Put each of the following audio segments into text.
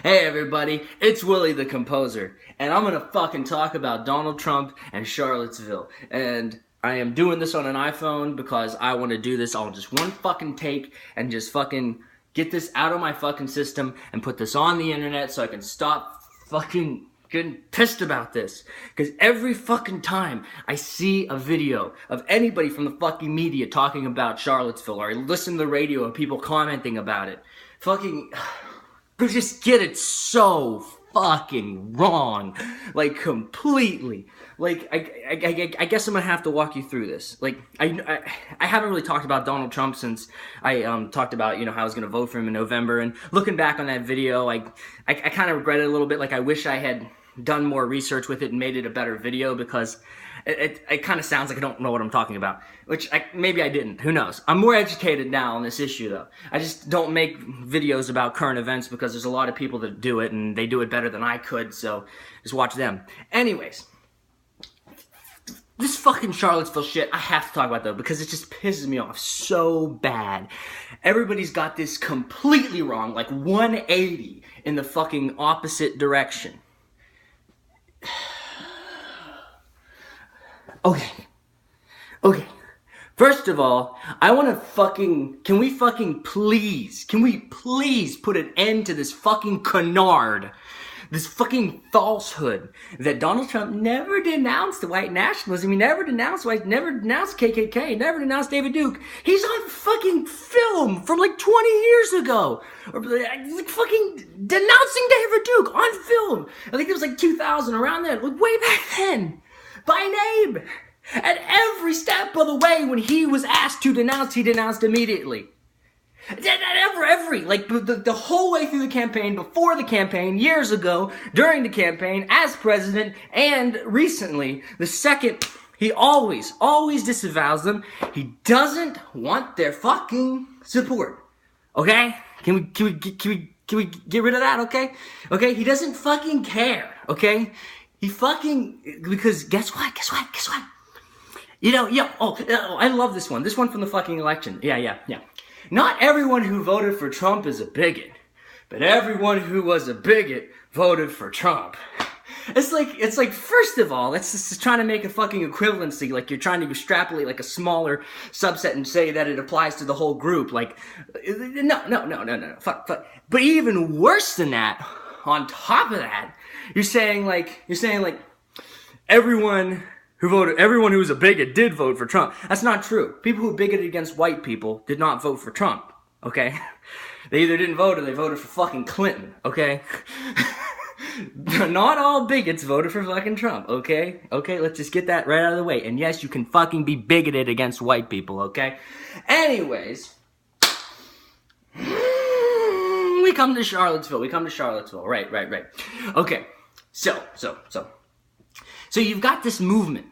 Hey everybody, it's Willie the Composer, and I'm gonna fucking talk about Donald Trump and Charlottesville. And I am doing this on an iPhone because I want to do this on just one fucking take and just fucking get this out of my fucking system and put this on the internet so I can stop fucking getting pissed about this. Because every fucking time I see a video of anybody from the fucking media talking about Charlottesville, or I listen to the radio and people commenting about it, fucking... they just get it so fucking wrong. Like, completely. Like, I guess I'm gonna have to walk you through this. Like, I haven't really talked about Donald Trump since I talked about, how I was gonna vote for him in November. And looking back on that video, I kind of regret it a little bit. Like, I wish I had done more research with it and made it a better video, because it kind of sounds like I don't know what I'm talking about, which maybe I didn't. Who knows? I'm more educated now on this issue, though. I just don't make videos about current events because there's a lot of people that do it, and they do it better than I could, so just watch them. Anyways, this fucking Charlottesville shit, I have to talk about, though, because it just pisses me off so bad. Everybody's got this completely wrong, like 180 in the fucking opposite direction. Okay. First of all, I want to fucking... Can we please put an end to this fucking canard? This fucking falsehood that Donald Trump never denounced the white nationalism. He never denounced KKK, never denounced David Duke. He's on fucking film from like 20 years ago. Or like fucking denouncing David Duke on film. I think it was like 2000, around then. Like way back then. By name. At every step of the way when he was asked to denounce, he denounced immediately. The whole way through the campaign, before the campaign, years ago, during the campaign, as president, and recently, the second, he always disavows them. He doesn't want their fucking support. Okay? Can we get rid of that, okay? Okay? He doesn't fucking care, okay? He fucking, because guess what? I love this one. This one from the fucking election. Yeah. Not everyone who voted for Trump is a bigot, but everyone who was a bigot voted for Trump. It's like, first of all, it's just trying to make a fucking equivalency, like you're trying to extrapolate like a smaller subset and say that it applies to the whole group. Like, no, fuck. But even worse than that, on top of that, you're saying like, everyone who was a bigot did vote for Trump. That's not true. People who bigoted against white people did not vote for Trump, okay? They either didn't vote or they voted for fucking Clinton, okay? Not all bigots voted for fucking Trump, okay? Okay, let's just get that right out of the way. And yes, you can fucking be bigoted against white people, okay? Anyways, we come to Charlottesville. Right. Okay, so you've got this movement,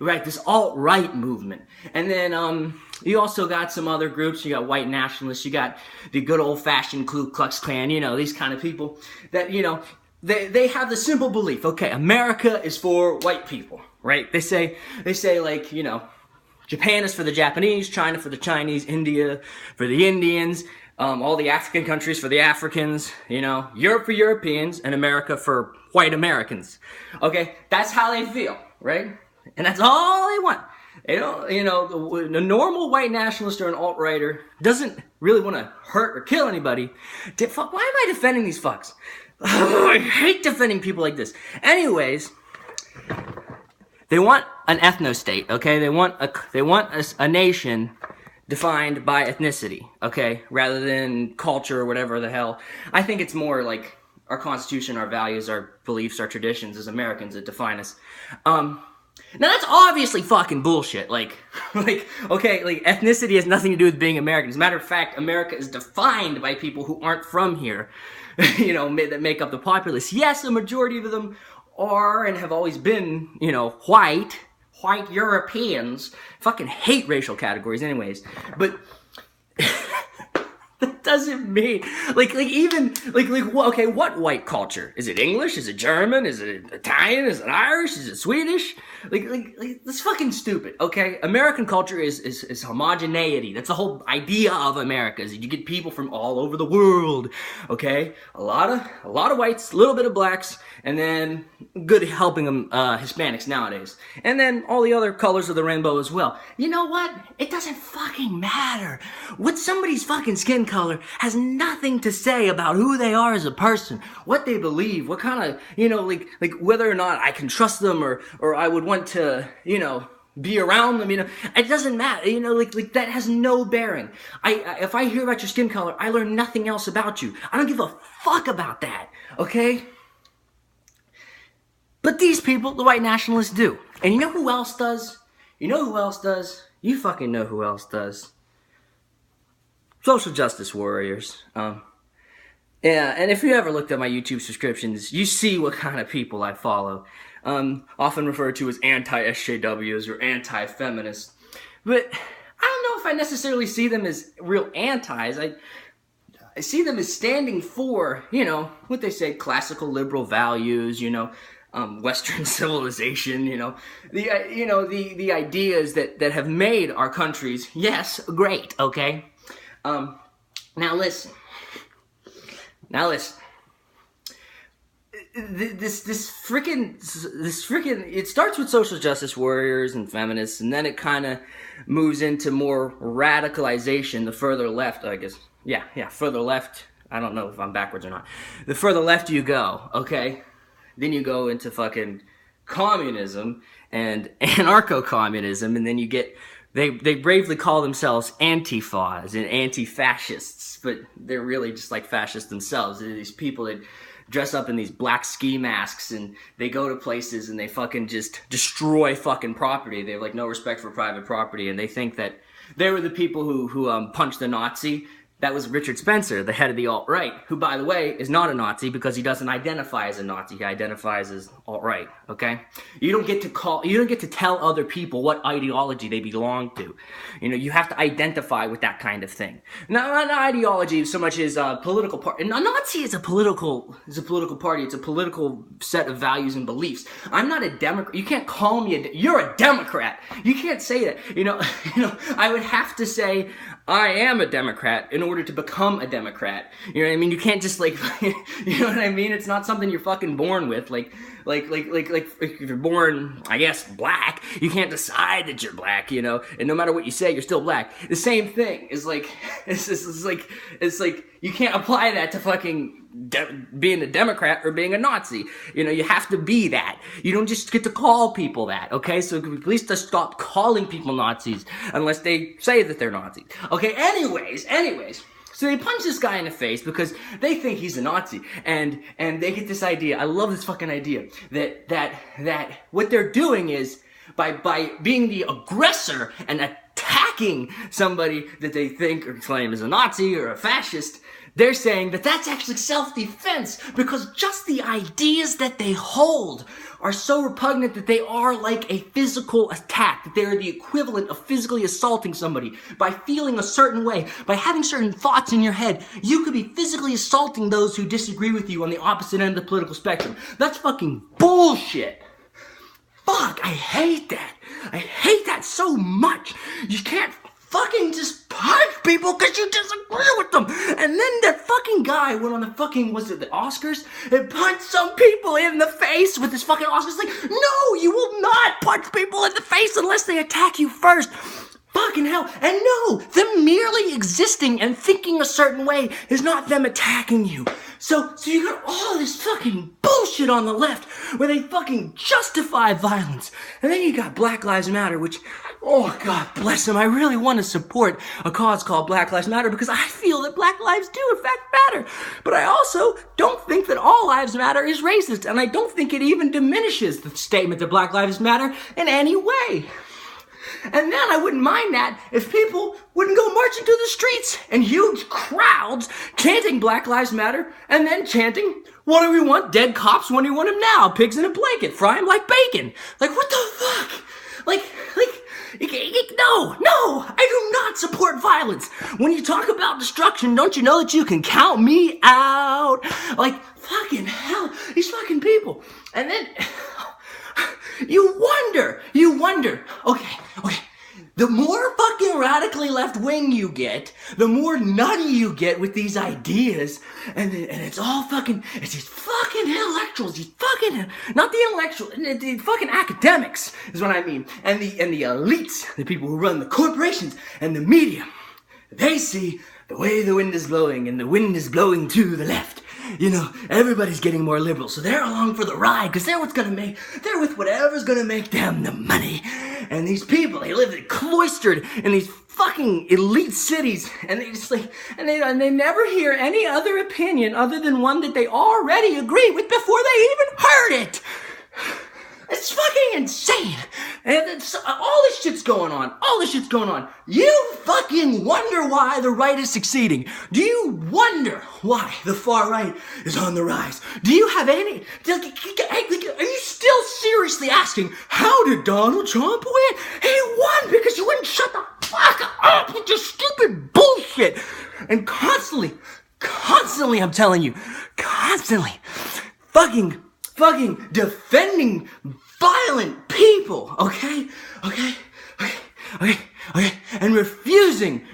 right? This alt-right movement. And then, you also got some other groups. You got white nationalists. You got the good old-fashioned Ku Klux Klan, these kind of people that, they have the simple belief, okay, America is for white people, right? They say like, Japan is for the Japanese, China for the Chinese, India for the Indians, all the African countries for the Africans, Europe for Europeans, and America for white Americans. Okay, that's how they feel, right? And that's all they want. They don't, the normal white nationalist or an alt-righter doesn't really want to hurt or kill anybody. Fuck, why am I defending these fucks? I hate defending people like this. Anyways, they want an ethno-state, okay? They want a nation defined by ethnicity, okay? Rather than culture or whatever the hell. I think it's more like our Constitution, our values, our beliefs, our traditions as Americans that define us. Now that's obviously fucking bullshit. Okay, ethnicity has nothing to do with being American. As a matter of fact, America is defined by people who aren't from here, that make up the populace. Yes, a majority of them are and have always been, white Europeans. Fucking hate racial categories anyways. But That doesn't mean even okay, what white culture? Is it English? Is it German? Is it Italian? Is it Irish? Is it Swedish? That's fucking stupid. Okay, American culture is homogeneity. That's the whole idea of America. Is you get people from all over the world. Okay, a lot of whites, a little bit of blacks, and then good helping them Hispanics nowadays, and then all the other colors of the rainbow as well. You know what? It doesn't fucking matter. What somebody's fucking skin color has nothing to say about who they are as a person, what they believe, what kind of, like whether or not I can trust them or I would want to, be around them, it doesn't matter, like that has no bearing. If I hear about your skin color, I learn nothing else about you. I don't give a fuck about that, okay? But these people, the white nationalists, do. And you know who else does? You fucking know who else does. Social justice warriors. Yeah, and if you ever looked at my YouTube subscriptions, you see what kind of people I follow. Often referred to as anti-SJWs or anti-feminists. But I don't know if I necessarily see them as real antis. I see them as standing for, what they say, classical liberal values, Western civilization, the ideas that have made our countries, yes, great, okay? Now listen. This freaking, it starts with social justice warriors and feminists, and then it kind of moves into more radicalization the further left, I guess. Yeah, further left. I don't know if I'm backwards or not. The further left you go, okay? Then you go into fucking communism and anarcho-communism, and then you get, they bravely call themselves antifas and anti-fascists, but they're really just like fascists themselves. They're these people that dress up in these black ski masks, and they go to places and they fucking just destroy fucking property. They have like no respect for private property, and they think that they were the people who punched the Nazi. That was Richard Spencer, the head of the alt-right, who, by the way, is not a Nazi because he doesn't identify as a Nazi. He identifies as alt-right, okay? You don't get to tell other people what ideology they belong to. You have to identify with that kind of thing. Not ideology so much as political party. A Nazi is a political party. It's a political set of values and beliefs. I'm not a Democrat. You can't call me you're a Democrat. You can't say that. I would have to say I am a Democrat in order to become a Democrat. You know what I mean? You can't just you know what I mean? It's not something you're fucking born with. Like if you're born, I guess, black, you can't decide that you're black, and no matter what you say, you're still black. The same thing is it's like you can't apply that to fucking being a Democrat or being a Nazi. You have to be that. You don't just get to call people that, okay? So at least just stop calling people Nazis unless they say that they're Nazis. Okay, anyways. So they punch this guy in the face because they think he's a Nazi, and they get this idea. I love this fucking idea that what they're doing is by being the aggressor and attacking somebody that they think or claim is a Nazi or a fascist, they're saying that that's actually self-defense because just the ideas that they hold are so repugnant that they are like a physical attack, that they are the equivalent of physically assaulting somebody. By feeling a certain way, by having certain thoughts in your head, you could be physically assaulting those who disagree with you on the opposite end of the political spectrum. That's fucking bullshit. Fuck, I hate that. I hate that so much. You can't fucking just punch people because you disagree with them. And then that fucking guy went on the fucking, was it the Oscars? And punched some people in the face with his fucking Oscars. Like, no, you will not punch people in the face unless they attack you first. Fucking hell. And no, them merely existing and thinking a certain way is not them attacking you. So you got all this fucking bullshit on the left where they fucking justify violence. And then you got Black Lives Matter, which, oh, God bless them. I really want to support a cause called Black Lives Matter because I feel that black lives do, in fact, matter. But I also don't think that all lives matter is racist. And I don't think it even diminishes the statement that Black Lives Matter in any way. And then I wouldn't mind that if people wouldn't go marching to the streets and huge crowds chanting Black Lives Matter and then chanting, what do we want? Dead cops? What do you want them now? Pigs in a blanket. Fry them like bacon. Like, what the fuck? Like, No, I do not support violence. When you talk about destruction, don't you know that you can count me out? Like, fucking hell, these fucking people. And then, you wonder, okay. The more fucking radically left-wing you get, the more nutty you get with these ideas, and it's all fucking, it's these fucking intellectuals, not the intellectuals, the fucking academics is what I mean, and the elites, the people who run the corporations and the media, they see the way the wind is blowing, and the wind is blowing to the left. You know, everybody's getting more liberal, so they're along for the ride, because they're with whatever's gonna make them the money. And these people, they live cloistered in these fucking elite cities, and they just like, and they never hear any other opinion other than one that they already agree with before they even heard it. It's fucking insane. And all this shit's going on. You fucking wonder why the right is succeeding. Do you wonder why the far right is on the rise? Do you have any, are you still seriously asking, how did Donald Trump win? He won because you wouldn't shut the fuck up with your stupid bullshit. And constantly, I'm telling you, fucking defending violent people, okay? And refusing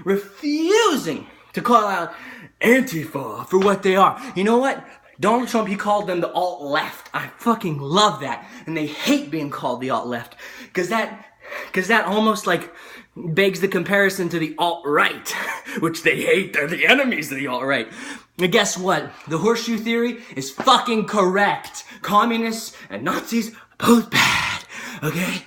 to call out Antifa for what they are. You know what? Donald Trump, he called them the alt-left. I fucking love that. And they hate being called the alt-left. Cause that almost like begs the comparison to the alt-right, which they hate. They're the enemies of the alt-right. And guess what? The horseshoe theory is fucking correct. Communists and Nazis, both bad. Okay?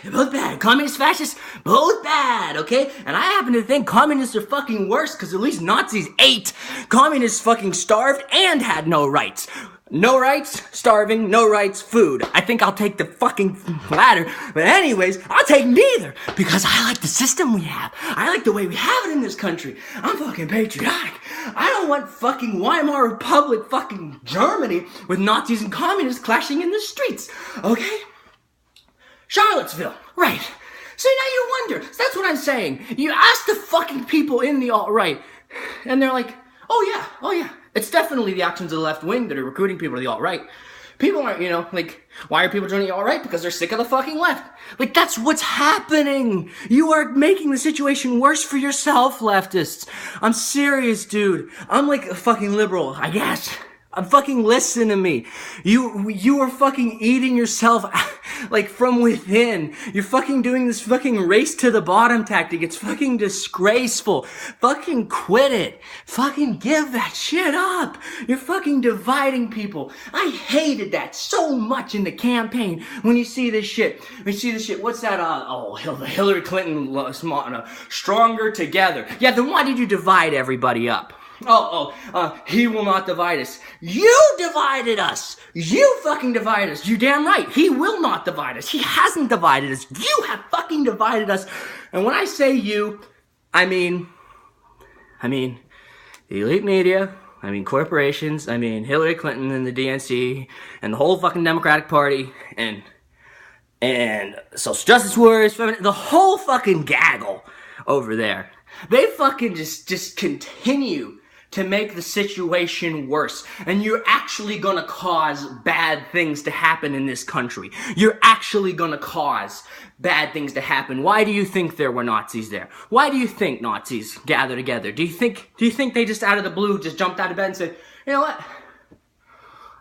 They're both bad. Communist, fascists, both bad, okay? And I happen to think communists are fucking worse because at least Nazis ate. Communists fucking starved and had no rights. No rights, starving, no rights, food. I think I'll take the fucking latter. But anyways, I'll take neither. Because I like the system we have. I like the way we have it in this country. I'm fucking patriotic. I don't want fucking Weimar Republic fucking Germany with Nazis and communists clashing in the streets. Okay? Charlottesville. Right. So now you wonder. That's what I'm saying. You ask the fucking people in the alt-right. And they're like, oh yeah. It's definitely the actions of the left wing that are recruiting people to the alt-right. People aren't, why are people joining the alt-right? Because they're sick of the fucking left. Like, that's what's happening. You are making the situation worse for yourself, leftists. I'm serious, dude. I'm like a fucking liberal, I guess. Fucking listen to me. You are fucking eating yourself like from within. You're fucking doing this fucking race to the bottom tactic. It's fucking disgraceful. Fucking quit it. Fucking give that shit up. You're fucking dividing people. I hated that so much in the campaign when you see this shit. What's that? Hillary Clinton, stronger together. Yeah, then why did you divide everybody up? He will not divide us. You divided us. You fucking divided us. You're damn right. He will not divide us. He hasn't divided us. You have fucking divided us. And when I say you, I mean the elite media, I mean corporations, I mean Hillary Clinton and the DNC and the whole fucking Democratic Party and social justice warriors, the whole fucking gaggle over there. They fucking just continue to make the situation worse. And you're actually gonna cause bad things to happen in this country. You're actually gonna cause bad things to happen. Why do you think there were Nazis there? Why do you think Nazis gather together? Do you think they just out of the blue just jumped out of bed and said, you know what?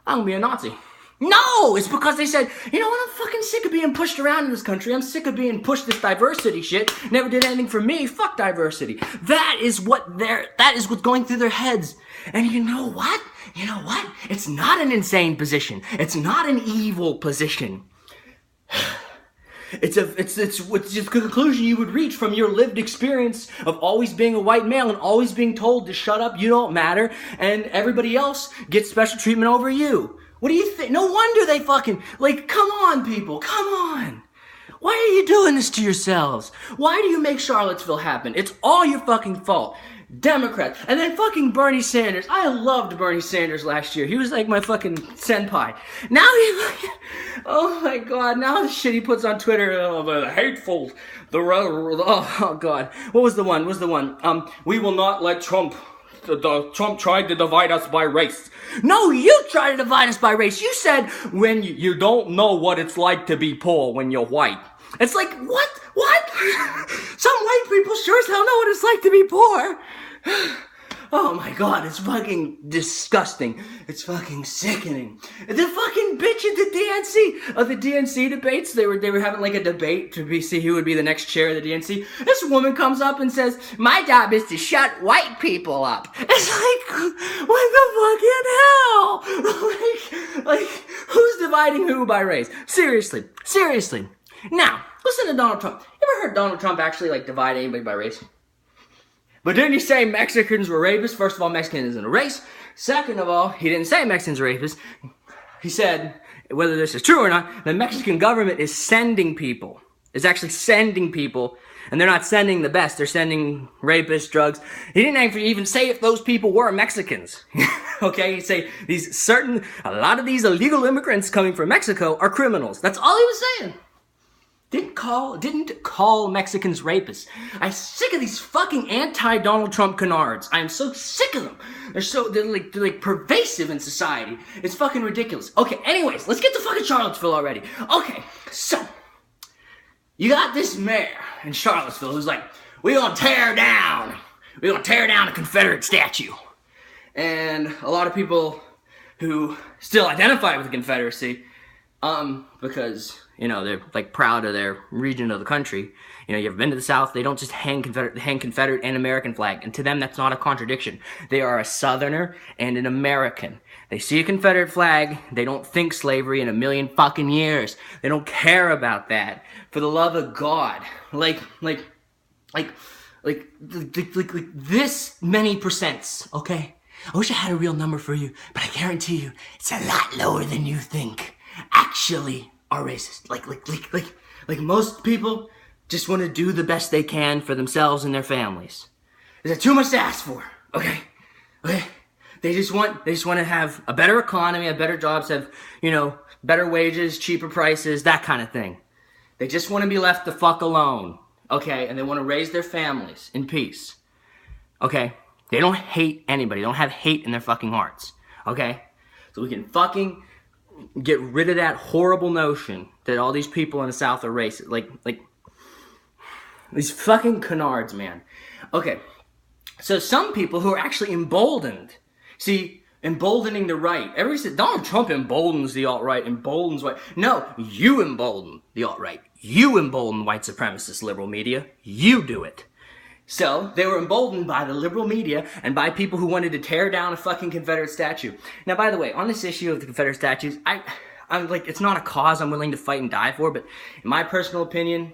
I'm gonna be a Nazi. No! It's because they said, you know what, I'm fucking sick of being pushed around in this country. I'm sick of being pushed this diversity shit. Never did anything for me. Fuck diversity. That is what's going through their heads. And you know what? It's not an insane position. It's not an evil position. It's just a conclusion you would reach from your lived experience of always being a white male and always being told to shut up, you don't matter, and everybody else gets special treatment over you. What do you think? No wonder they fucking, come on, people, come on. Why are you doing this to yourselves? Why do you make Charlottesville happen? It's all your fucking fault. Democrats. And then fucking Bernie Sanders. I loved Bernie Sanders last year. He was like my fucking senpai. Now he fucking, oh my god, now the shit he puts on Twitter, the hateful, oh god. What was the one? We will not let Trump tried to divide us by race. No, you tried to divide us by race. You said when you don't know what it's like to be poor when you're white. It's like, what? Some white people sure as hell know what it's like to be poor. Oh my god, it's fucking disgusting. It's fucking sickening. The fucking bitch at the DNC debates, they were having like a debate to see who would be the next chair of the DNC. This woman comes up and says, my job is to shut white people up. It's like, what the fucking hell? like, who's dividing who by race? Seriously. Now, listen to Donald Trump. You ever heard Donald Trump actually like divide anybody by race? But didn't he say Mexicans were rapists? First of all, Mexican isn't a race. Second of all, he didn't say Mexicans are rapists. He said, whether this is true or not, the Mexican government is sending people. It's actually sending people, and they're not sending the best. They're sending rapists, drugs. He didn't even say if those people were Mexicans. Okay, he'd say a lot of these illegal immigrants coming from Mexico are criminals. That's all he was saying. Didn't call Mexicans rapists. I'm sick of these fucking anti-Donald Trump canards. I am so sick of them. They're like pervasive in society. It's fucking ridiculous. Okay, anyways, let's get to fucking Charlottesville already. Okay, so you got this mayor in Charlottesville who's like, we're gonna tear down a Confederate statue. And a lot of people who still identify with the Confederacy, because, you know, they're like proud of their region of the country. You know, you ever been to the South? They don't just hang Confederate and American flag. And to them, that's not a contradiction. They are a Southerner and an American. They see a Confederate flag. They don't think slavery in a million fucking years. They don't care about that. For the love of God. Like this many percents, okay? I wish I had a real number for you, but I guarantee you, it's a lot lower than you think. Actually are racist. Like most people just want to do the best they can for themselves and their families. Is that too much to ask for? Okay. They just want to have a better economy, have better jobs, have, you know, better wages, cheaper prices, that kind of thing. They just want to be left the fuck alone. Okay, and they want to raise their families in peace. Okay? They don't hate anybody. They don't have hate in their fucking hearts. Okay? So we can fucking get rid of that horrible notion that all these people in the South are racist. Like these fucking canards, man. Okay, so some people who are actually emboldened. See, emboldening the right. Everybody said Donald Trump emboldens the alt-right, emboldens white. No, you embolden the alt-right. You embolden white supremacist liberal media. You do it. So, they were emboldened by the liberal media and by people who wanted to tear down a fucking Confederate statue. Now, by the way, on this issue of the Confederate statues, I'm like, it's not a cause I'm willing to fight and die for, but in my personal opinion,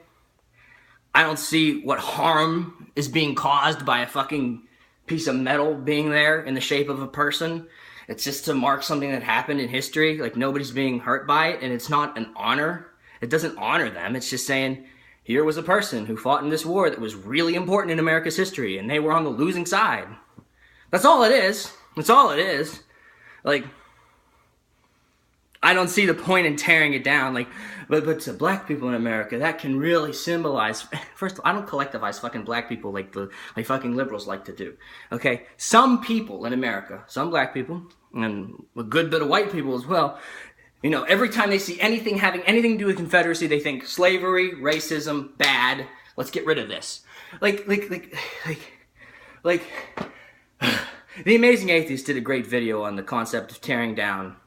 I don't see what harm is being caused by a fucking piece of metal being there in the shape of a person. It's just to mark something that happened in history. Like, nobody's being hurt by it, and it's not an honor. It doesn't honor them. It's just saying, here was a person who fought in this war that was really important in America's history, and they were on the losing side. That's all it is. That's all it is. Like, I don't see the point in tearing it down. Like, but to black people in America, that can really symbolize. First of all, I don't collectivize fucking black people like fucking liberals like to do. Okay, some people in America, some black people, and a good bit of white people as well. You know, every time they see anything having anything to do with Confederacy, they think slavery, racism, bad. Let's get rid of this. Like, The Amazing Atheist did a great video on the concept of tearing down.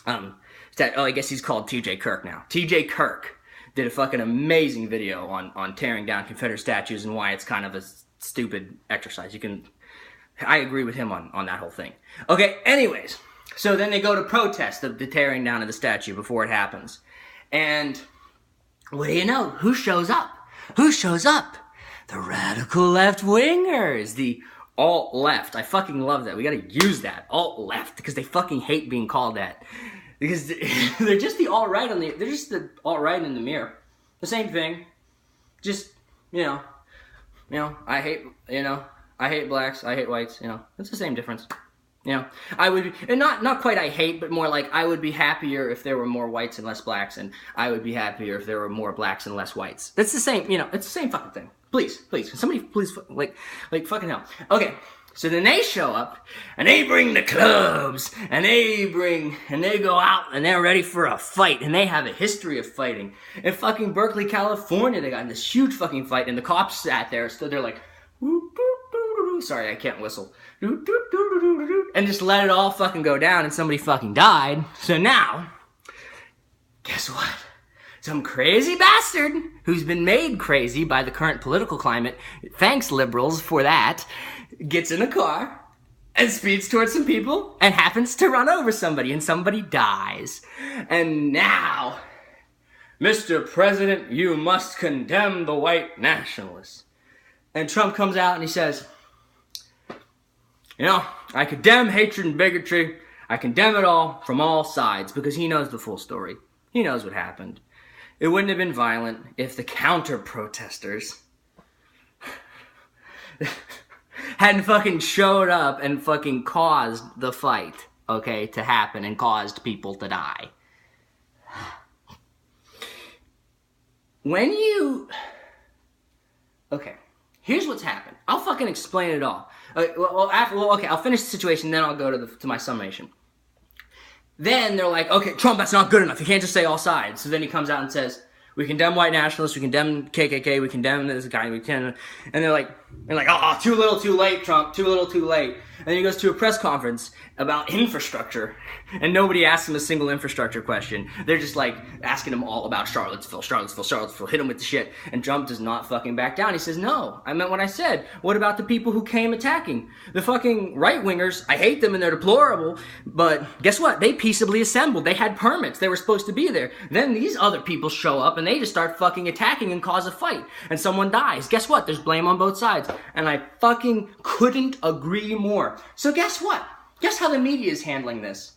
I guess he's called T.J. Kirk now. T.J. Kirk did a fucking amazing video on tearing down Confederate statues and why it's kind of a stupid exercise. I agree with him on that whole thing. Okay, anyways. So then they go to protest the tearing down of the statue before it happens. And what do you know? Who shows up? Who shows up? The radical left-wingers. The alt-left. I fucking love that. We gotta use that. Alt-left. Because they fucking hate being called that. Because they're just the alt-right they're just the alt-right in the mirror. The same thing. Just, I hate, I hate blacks, I hate whites, you know. It's the same difference. You know, I would, and not quite I hate, but more like I would be happier if there were more whites and less blacks, and I would be happier if there were more blacks and less whites. That's the same, you know, it's the same fucking thing. Please, somebody please, like fucking hell. Okay, so then they show up, and they bring the clubs, and they go out, and they're ready for a fight, and they have a history of fighting. In fucking Berkeley, California, they got in this huge fucking fight, and the cops sat there, stood there like, sorry, I can't whistle. And just let it all fucking go down and somebody fucking died. So now, guess what? Some crazy bastard who's been made crazy by the current political climate, thanks liberals for that, gets in a car and speeds towards some people and happens to run over somebody and somebody dies. And now, Mr. President, you must condemn the white nationalists. And Trump comes out and he says, you know, I condemn hatred and bigotry. I condemn it all from all sides because he knows the full story. He knows what happened. It wouldn't have been violent if the counter-protesters hadn't fucking showed up and fucking caused the fight, okay, to happen and caused people to die. Okay, here's what's happened. I'll fucking explain it all. Okay, I'll finish the situation, then I'll go to my summation. Then they're like, okay, Trump, that's not good enough. You can't just say all sides. So then he comes out and says, we condemn white nationalists, we condemn KKK, we condemn this guy, we can, and they're like, oh, too little, too late, Trump, too little, too late. And then he goes to a press conference about infrastructure, and nobody asks him a single infrastructure question. They're just like asking him all about Charlottesville, hit him with the shit. And Trump does not fucking back down. He says, no, I meant what I said. What about the people who came attacking? The fucking right-wingers, I hate them and they're deplorable, but guess what? They peaceably assembled. They had permits. They were supposed to be there. Then these other people show up and they just start fucking attacking and cause a fight. And someone dies. Guess what? There's blame on both sides. And I fucking couldn't agree more. So guess what? Guess how the media is handling this?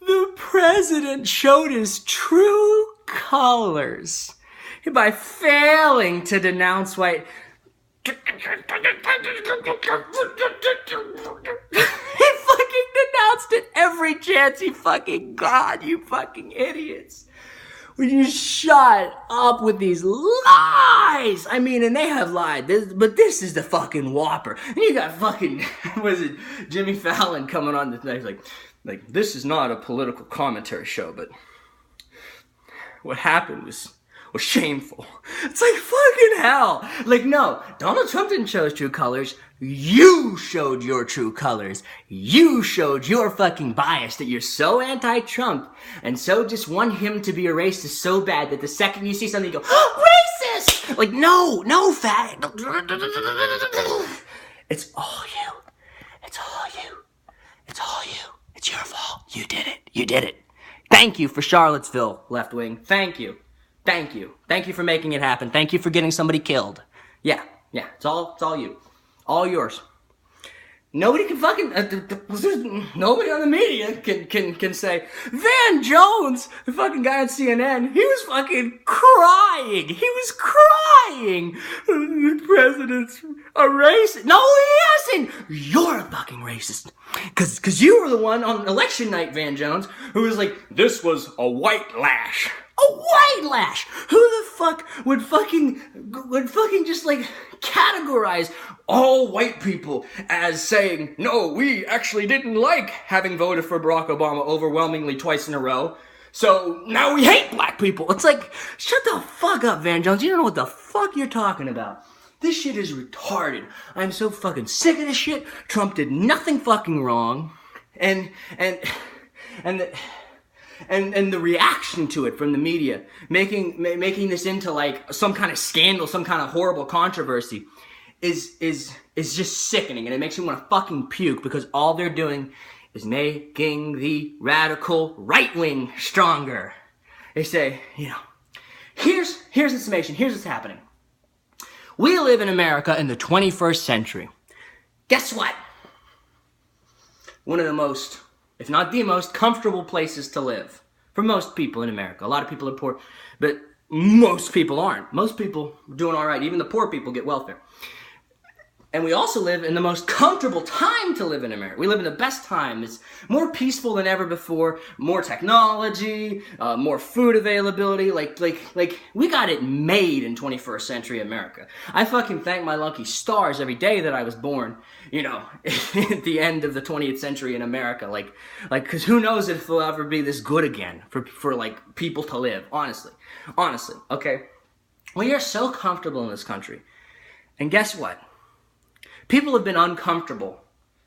The president showed his true colors by failing to denounce white. He fucking denounced it every chance he fucking got, you fucking idiots. When you shut up with these lies. I mean, and they have lied, but this is the fucking whopper. And you got fucking, was it Jimmy Fallon coming on tonight, like, this is not a political commentary show, but what happened was shameful. It's like, fucking hell. Like, no, Donald Trump didn't show his true colors. You showed your true colors. You showed your fucking bias that you're so anti-Trump and so just want him to be a racist so bad that the second you see something, you go, oh, racist! Like, no, fat. It's all you. It's all you. It's all you. It's your fault. You did it. You did it. Thank you for Charlottesville, left wing. Thank you. Thank you. Thank you for making it happen. Thank you for getting somebody killed. Yeah. It's all you. All yours. Nobody can fucking, nobody on the media can say, Van Jones, the fucking guy on CNN, he was fucking crying. He was crying. The president's a racist. No, he isn't. You're a fucking racist. Cause you were the one on election night, Van Jones, who was like, this was a white lash. A white lash! Who the fuck would fucking just like categorize all white people as saying, no, we actually didn't like having voted for Barack Obama overwhelmingly twice in a row, so now we hate black people. It's like, shut the fuck up, Van Jones. You don't know what the fuck you're talking about. This shit is retarded. I'm so fucking sick of this shit. Trump did nothing fucking wrong. And the reaction to it from the media, making this into like some kind of scandal, some kind of horrible controversy, is just sickening, and it makes me want to fucking puke, because all they're doing is making the radical right wing stronger. They say, you know, here's the summation. Here's what's happening. We live in America in the 21st century. Guess what? One of the most, if not the most, comfortable places to live for most people in America. A lot of people are poor, but most people aren't. Most people are doing all right. Even the poor people get welfare. And we also live in the most comfortable time to live in America. We live in the best time. It's more peaceful than ever before. More technology, more food availability. Like we got it made in 21st century America. I fucking thank my lucky stars every day that I was born, at the end of the 20th century in America. Cause who knows if it'll ever be this good again for like people to live. Honestly, okay? We are so comfortable in this country. And guess what? People have been uncomfortable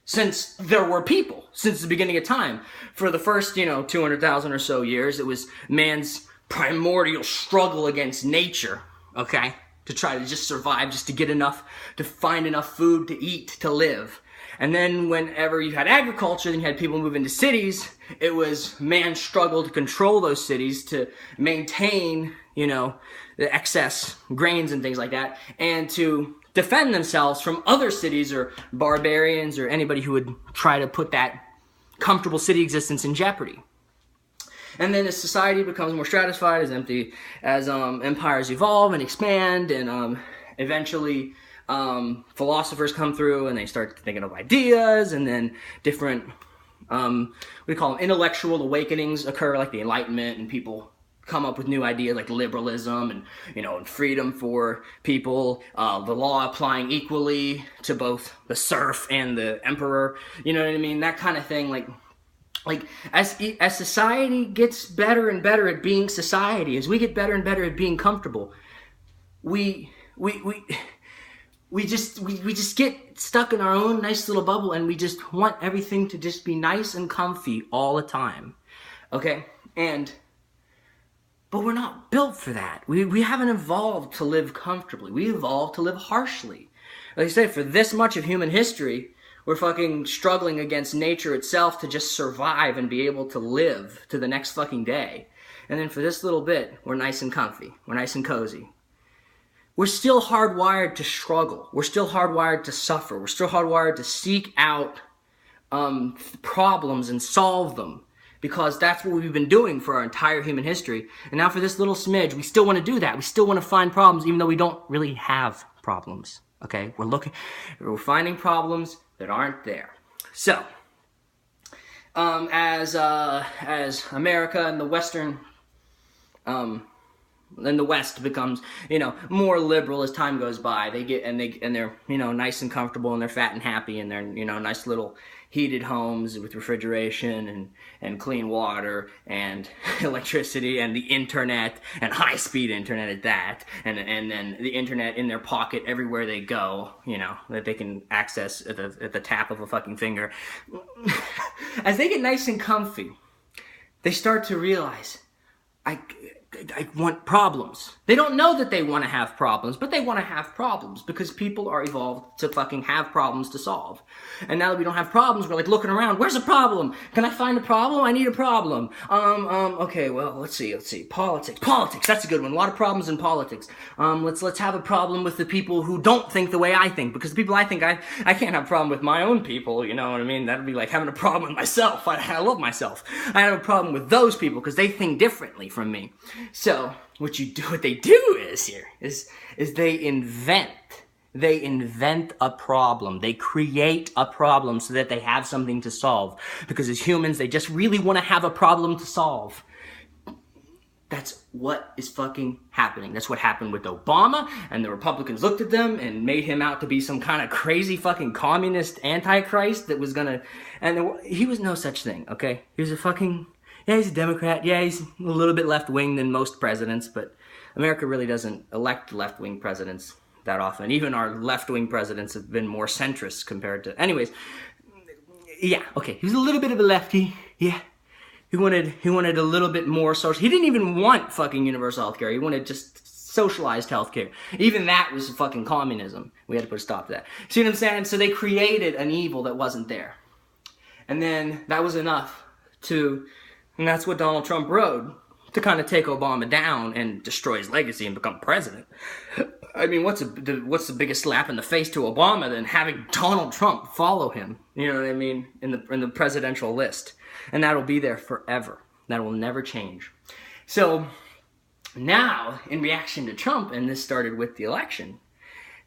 since there were people, since the beginning of time. For the first, 200,000 or so years, it was man's primordial struggle against nature, okay? To try to just survive, just to get enough, to find enough food to eat, to live. And then whenever you had agriculture, then you had people move into cities, it was man's struggle to control those cities, to maintain, the excess grains and things like that, and to defend themselves from other cities or barbarians or anybody who would try to put that comfortable city existence in jeopardy. And then as society becomes more stratified, as empires evolve and expand, and eventually philosophers come through and they start thinking of ideas, and then different we call them intellectual awakenings occur, like the Enlightenment, and people come up with new ideas like liberalism and freedom for people, the law applying equally to both the serf and the emperor, you know what I mean? That kind of thing. Like as society gets better and better at being society, as we get better and better at being comfortable, we just get stuck in our own nice little bubble, and we just want everything to just be nice and comfy all the time, okay? But we're not built for that. We haven't evolved to live comfortably. We evolved to live harshly. Like I say, for this much of human history, we're fucking struggling against nature itself to just survive and be able to live to the next fucking day. And then for this little bit, we're nice and comfy. We're nice and cozy. We're still hardwired to struggle. We're still hardwired to suffer. We're still hardwired to seek out problems and solve them. Because that's what we've been doing for our entire human history. And now for this little smidge, we still want to do that. We still want to find problems, even though we don't really have problems. Okay? We're finding problems that aren't there. So, as America and the Western, then the West becomes, more liberal as time goes by. They're, nice and comfortable, and they're fat and happy, and they're, nice little heated homes with refrigeration and clean water and electricity and the internet and high-speed internet at that, and then the internet in their pocket everywhere they go, that they can access at the tap of a fucking finger. As they get nice and comfy, they start to realize, I want problems. They don't know that they want to have problems, but they want to have problems because people are evolved to fucking have problems to solve. And now that we don't have problems, we're like looking around. Where's a problem? Can I find a problem? I need a problem. Okay, well, let's see. Politics. That's a good one. A lot of problems in politics. Let's have a problem with the people who don't think the way I think, because the people I think, I can't have a problem with my own people, you know what I mean? That'd be like having a problem with myself. I love myself. I have a problem with those people because they think differently from me. So, what they do is they invent a problem. They create a problem so that they have something to solve. Because as humans, they just really want to have a problem to solve. That's what is fucking happening. That's what happened with Obama, and the Republicans looked at them and made him out to be some kind of crazy fucking communist antichrist that was gonna, and he was no such thing, okay? He was he's a Democrat. Yeah, he's a little bit left-wing than most presidents, but America really doesn't elect left-wing presidents that often. Even our left-wing presidents have been more centrist compared to... Anyways, yeah, okay, he was a little bit of a lefty, yeah. He wanted a little bit more social... He didn't even want fucking universal healthcare. He wanted just socialized healthcare. Even that was fucking communism. We had to put a stop to that. See what I'm saying? So they created an evil that wasn't there. And then that was enough to... And that's what Donald Trump rode, to kind of take Obama down and destroy his legacy and become president. I mean, what's the biggest slap in the face to Obama than having Donald Trump follow him? You know what I mean? In the presidential list. And that'll be there forever. That will never change. So now, in reaction to Trump, and this started with the election,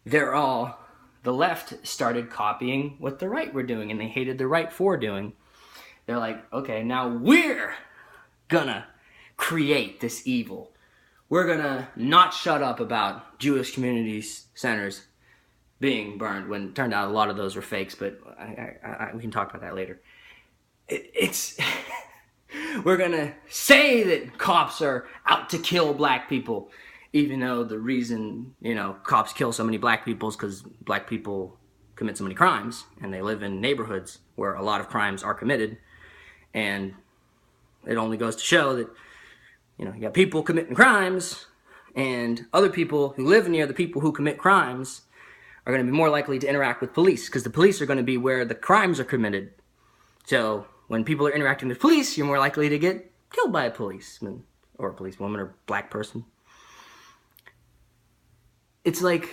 they're all the left started copying what the right were doing, and they hated the right for doing. They're like, okay, now we're gonna create this evil. We're gonna not shut up about Jewish communities centers being burned, when it turned out a lot of those were fakes, but we can talk about that later. We're gonna say that cops are out to kill black people, even though the reason, cops kill so many black people is because black people commit so many crimes, and they live in neighborhoods where a lot of crimes are committed, and it only goes to show that, you got people committing crimes, and other people who live near the people who commit crimes are going to be more likely to interact with police, because the police are going to be where the crimes are committed. So when people are interacting with police, you're more likely to get killed by a policeman or a policewoman or black person. It's like,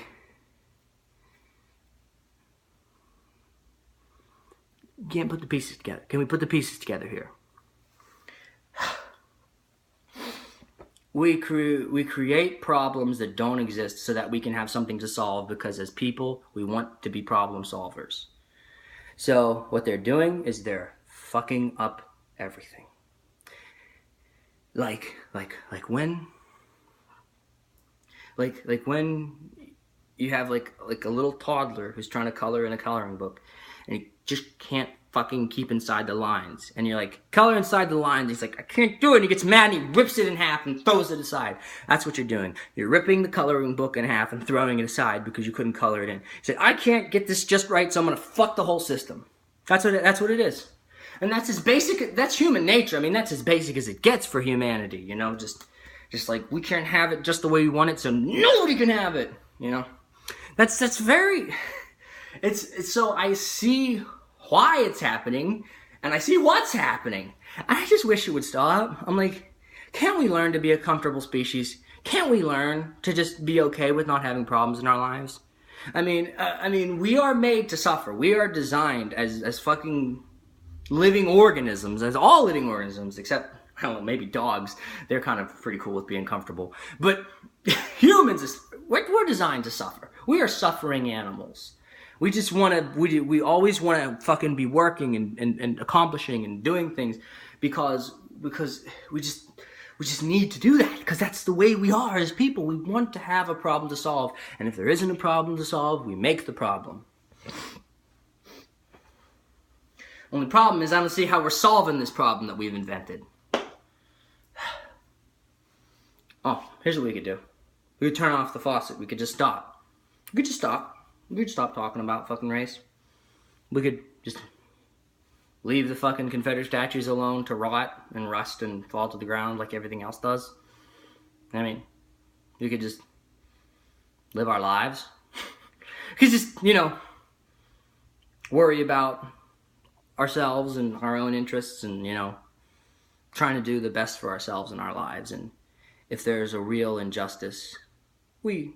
you can't put the pieces together. Can we put the pieces together here? We create problems that don't exist so that we can have something to solve, because as people, we want to be problem solvers. So what they're doing is they're fucking up everything. Like when you have like a little toddler who's trying to color in a coloring book, and he just can't fucking keep inside the lines, and you're like, color inside the lines. He's like, I can't do it, and he gets mad and he rips it in half and throws it aside. That's what you're doing. You're ripping the coloring book in half and throwing it aside because you couldn't color it in. You said, I can't get this just right, so I'm gonna fuck the whole system. That's what it is. And that's as basic, that's human nature. I mean, that's as basic as it gets for humanity, just like, we can't have it just the way we want it, so nobody can have it, That's very, it's so I see why it's happening, and I see what's happening, and I just wish it would stop. I'm like, can't we learn to be a comfortable species? Can't we learn to just be okay with not having problems in our lives? I mean, we are made to suffer. We are designed as fucking living organisms, as all living organisms, except, I don't know, maybe dogs. They're kind of pretty cool with being comfortable. But humans, we're designed to suffer. We are suffering animals. We just want to, we always want to fucking be working and accomplishing and doing things because we just need to do that, because that's the way we are as people. We want to have a problem to solve, and if there isn't a problem to solve, we make the problem. Only problem is I don't see how we're solving this problem that we've invented. Oh, here's what we could do. We could turn off the faucet. We could just stop. We could stop talking about fucking race. We could just leave the fucking Confederate statues alone to rot and rust and fall to the ground like everything else does. I mean, we could just live our lives. We could just, worry about ourselves and our own interests and, trying to do the best for ourselves in our lives. And if there's a real injustice, we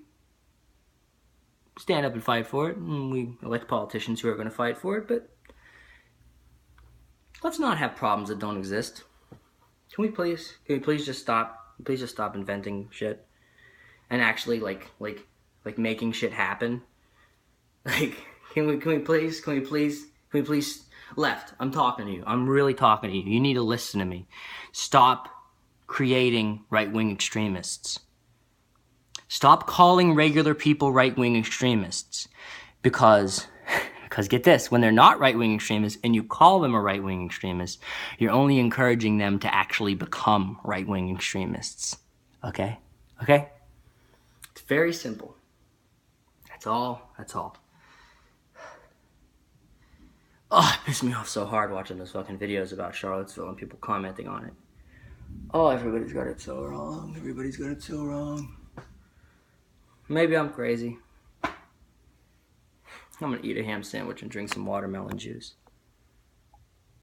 stand up and fight for it, and we elect politicians who are going to fight for it, but let's not have problems that don't exist. Can we please just stop? Please just stop inventing shit and actually like making shit happen. Like, can we please, left, I'm talking to you. I'm really talking to you. You need to listen to me. Stop creating right-wing extremists. Stop calling regular people right-wing extremists, because get this, when they're not right-wing extremists and you call them a right-wing extremist, you're only encouraging them to actually become right-wing extremists. Okay? It's very simple. That's all. Oh, it pissed me off so hard watching those fucking videos about Charlottesville and people commenting on it. Oh, everybody's got it so wrong. Maybe I'm crazy. I'm gonna eat a ham sandwich and drink some watermelon juice.